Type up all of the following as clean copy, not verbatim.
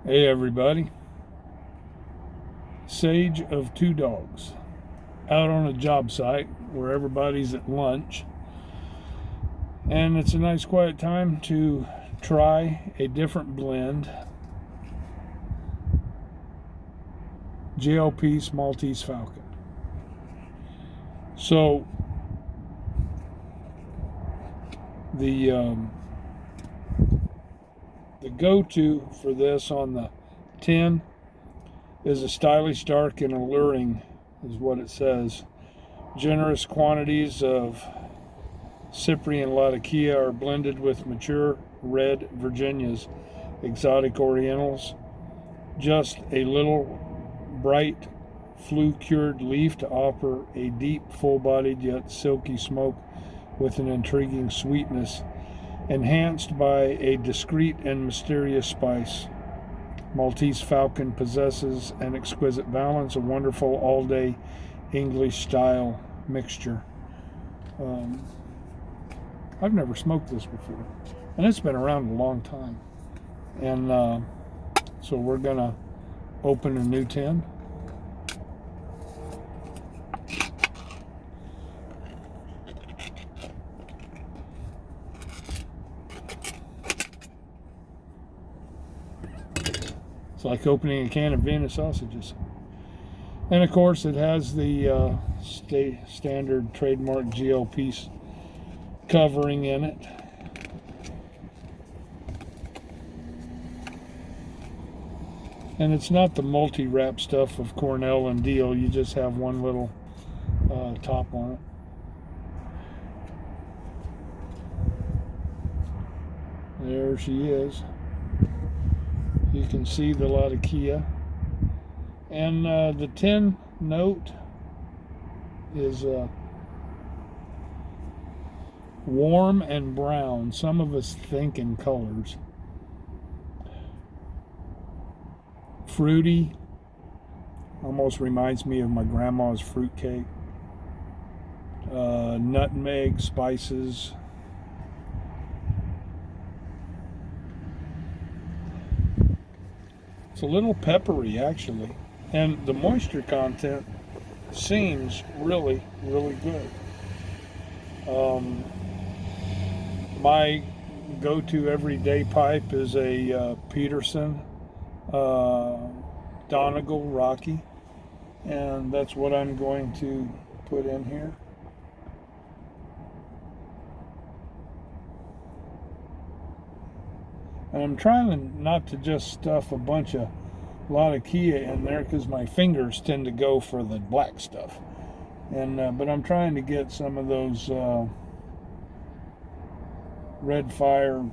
Hey everybody, Sage of Two Dogs, out on a job site where everybody's at lunch, and it's a nice quiet time to try a different blend. Pease Maltese Falcon. So the go-to for this on the tin is a stylish, dark, and alluring, is what it says. Generous quantities of Cyprian Latakia are blended with mature red Virginias, exotic Orientals. Just a little bright flue-cured leaf to offer a deep, full-bodied yet silky smoke with an intriguing sweetness, enhanced by a discreet and mysterious spice. Maltese Falcon possesses an exquisite balance, a wonderful all-day English-style mixture. I've never smoked this before, and it's been around a long time. And so we're gonna open a new tin. It's like opening a can of Vienna sausages. And of course it has the standard trademark GLP covering in it. And it's not the multi-wrap stuff of Cornell and Deal. You just have one little top on it. There she is. You can see the Latakia. And the tin note is warm and brown. Some of us think in colors. Fruity. Almost reminds me of my grandma's fruit cake. Nutmeg, spices. It's a little peppery, actually, and the moisture content seems really, really good. My go-to everyday pipe is a Peterson Donegal Rocky, and that's what I'm going to put in here. And I'm trying not to just stuff a bunch of Latakia in there because my fingers tend to go for the black stuff. And but I'm trying to get some of those red fire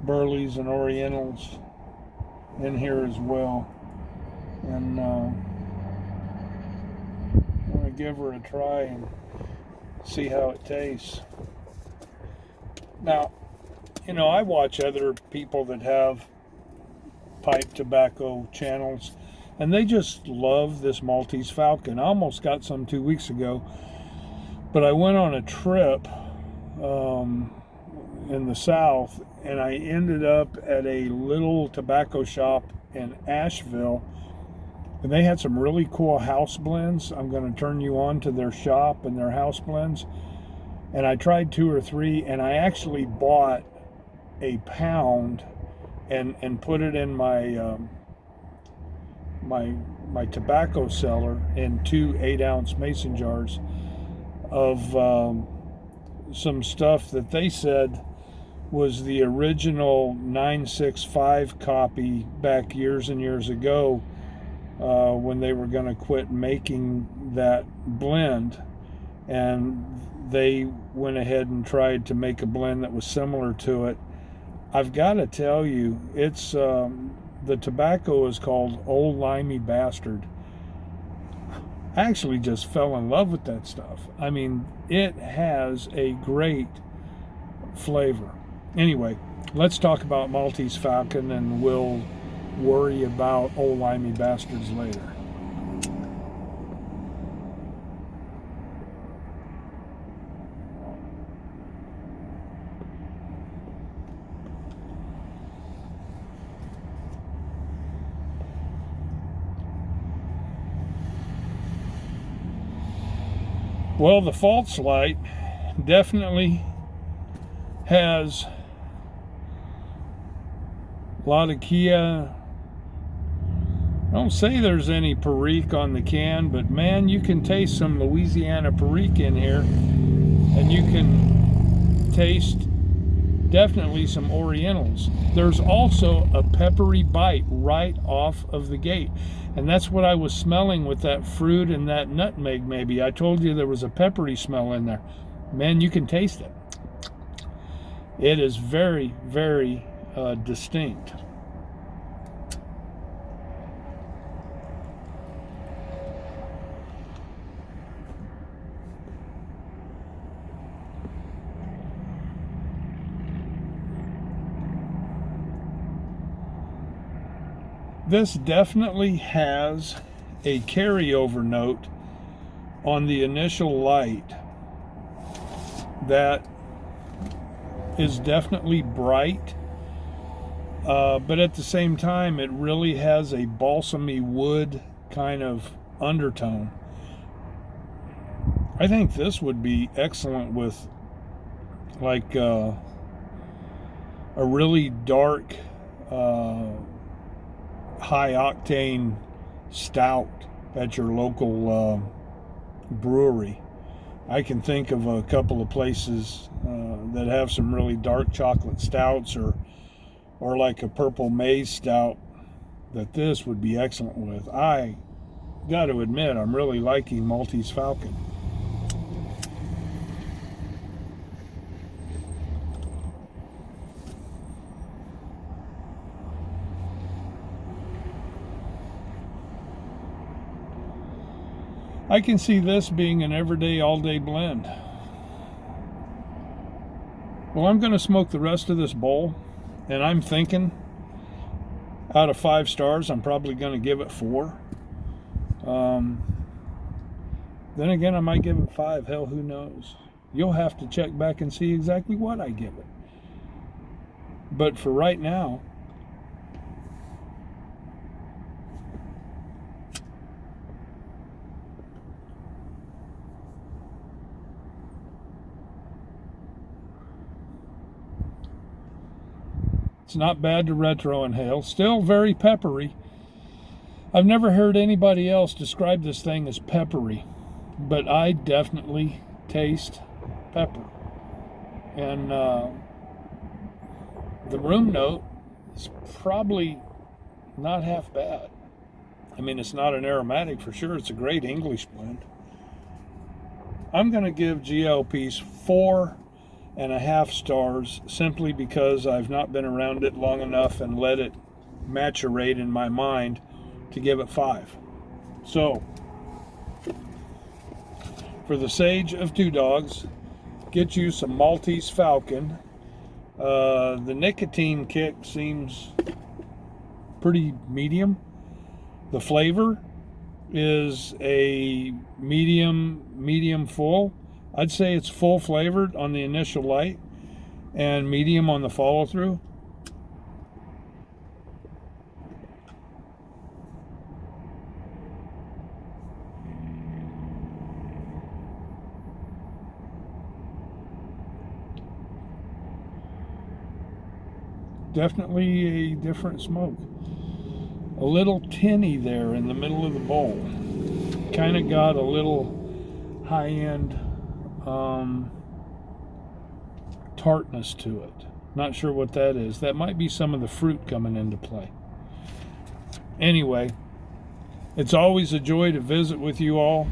burleys and Orientals in here as well. And I want to give her a try and see how it tastes. Now, you know, I watch other people that have pipe tobacco channels, and they just love this Maltese Falcon. I almost got some 2 weeks ago, but I went on a trip in the South, and I ended up at a little tobacco shop in Asheville, and they had some really cool house blends. I'm going to turn you on to their shop and their house blends. And I tried 2 or 3, and I actually bought a pound and put it in my my tobacco cellar in 2 8-ounce mason jars of some stuff that they said was the original 965 copy back years and years ago, when they were going to quit making that blend, and they went ahead and tried to make a blend that was similar to it. I've got to tell you, it's the tobacco is called Old Limey Bastard. I actually just fell in love with that stuff. I mean, it has a great flavor. Anyway, let's talk about Maltese Falcon, and we'll worry about Old Limey Bastards later. Well, the false light definitely has a lot of Kia. I don't say there's any Perique on the can, but man, you can taste some Louisiana Perique in here, and you can taste definitely some Orientals. There's also a peppery bite right off of the gate, and that's what I was smelling with that fruit and that nutmeg. Maybe I told you there was a peppery smell in there. Man, you can taste it. It is very, very distinct. This definitely has a carryover note on the initial light that is definitely bright, but at the same time it really has a balsamy wood kind of undertone. I think this would be excellent with like a really dark high octane stout at your local brewery. I can think of a couple of places that have some really dark chocolate stouts, or like a purple maize stout that this would be excellent with. I got to admit, I'm really liking Maltese Falcon. I can see this being an everyday, all-day blend. Well, I'm going to smoke the rest of this bowl, and I'm thinking out of 5 stars, I'm probably going to give it 4. Then again, I might give it 5. Hell, who knows? You'll have to check back and see exactly what I give it. But for right now, it's not bad to retro inhale. Still very peppery. I've never heard anybody else describe this thing as peppery, but I definitely taste pepper. And the room note is probably not half bad. I mean, it's not an aromatic for sure. It's a great English blend. I'm going to give GL Pease 4.5 stars simply because I've not been around it long enough and let it maturate in my mind to give it 5. So, for the Sage of Two Dogs, get you some Maltese Falcon. The nicotine kick seems pretty medium. The flavor is a medium full. I'd say it's full flavored on the initial light and medium on the follow through. Definitely a different smoke. A little tinny there in the middle of the bowl. Kind of got a little high-end tartness to it. Not sure what that is. That might be some of the fruit coming into play. Anyway, it's always a joy to visit with you all.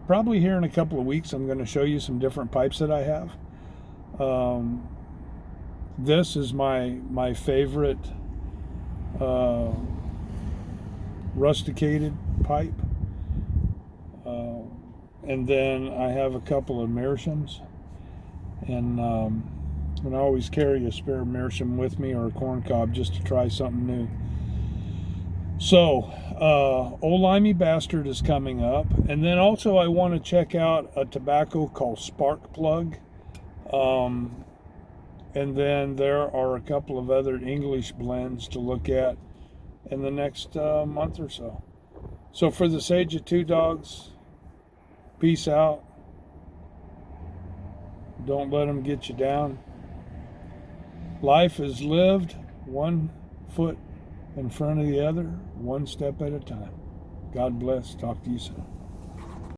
Probably here in a couple of weeks I'm going to show you some different pipes that I have. This is my favorite rusticated pipe, and then I have a couple of meerschaums, and I always carry a spare meerschaum with me or a corn cob just to try something new. So Old Limey Bastard is coming up, and then also I want to check out a tobacco called Spark Plug. And then there are a couple of other English blends to look at in the next month or so. So for the Sage of Two Dogs, peace out. Don't let them get you down. Life is lived one foot in front of the other, one step at a time. God bless. Talk to you soon.